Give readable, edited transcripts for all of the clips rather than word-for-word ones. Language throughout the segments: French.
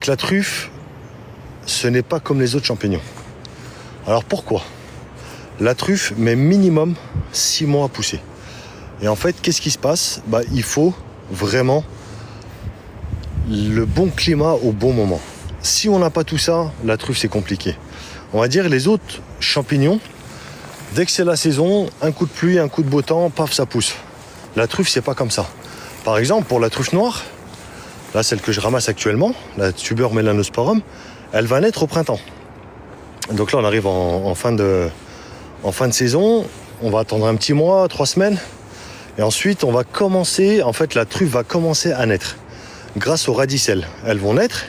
La truffe, ce n'est pas comme les autres champignons. Alors pourquoi? La truffe met minimum 6 mois à pousser. Et en fait, qu'est-ce qui se passe? Il faut vraiment le bon climat au bon moment. Si on n'a pas tout ça, la truffe c'est compliqué. On va dire les autres champignons, dès que c'est la saison, un coup de pluie, un coup de beau temps, paf, ça pousse. La truffe c'est pas comme ça. Par exemple, pour la truffe noire, là celle que je ramasse actuellement, la Tuber melanosporum, elle va naître au printemps. Donc là on arrive en fin de saison, on va attendre un petit mois, 3 semaines, et ensuite on va commencer, en fait la truffe va commencer à naître. Grâce aux radicelles, elles vont naître,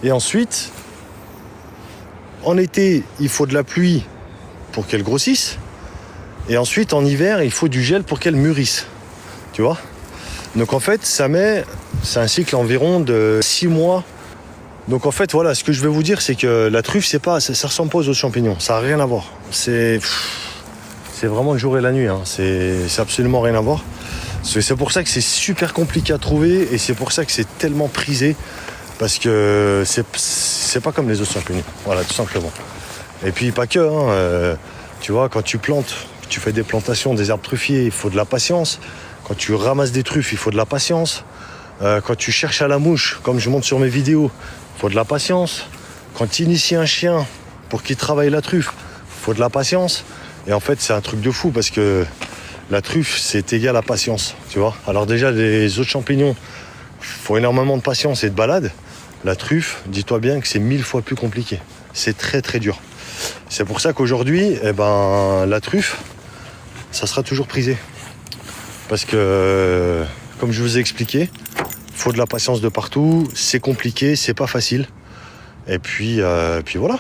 et ensuite, en été, il faut de la pluie pour qu'elles grossissent, et ensuite en hiver, il faut du gel pour qu'elles mûrissent, tu vois. Donc en fait, c'est un cycle environ de 6 mois. Donc en fait, voilà, ce que je vais vous dire, c'est que la truffe, ça ressemble pas aux autres champignons, ça n'a rien à voir. C'est vraiment le jour et la nuit, hein. C'est absolument rien à voir. C'est pour ça que c'est super compliqué à trouver, et c'est pour ça que c'est tellement prisé, parce que c'est pas comme les autres champignons, voilà, tout simplement. Et puis pas que, hein, tu vois, quand tu plantes, tu fais des plantations, des arbres truffiers, il faut de la patience. Quand tu ramasses des truffes, il faut de la patience. Quand tu cherches à la mouche, comme je montre sur mes vidéos, il faut de la patience. Quand tu inities un chien pour qu'il travaille la truffe, il faut de la patience. Et en fait, c'est un truc de fou, parce que la truffe, c'est égal à patience, tu vois. Alors déjà, les autres champignons, il faut énormément de patience et de balade. La truffe, dis-toi bien que c'est 1000 fois plus compliqué. C'est très très dur. C'est pour ça qu'aujourd'hui, la truffe, ça sera toujours prisé. Parce que, comme je vous ai expliqué, il faut de la patience de partout, c'est compliqué, c'est pas facile. Et puis voilà.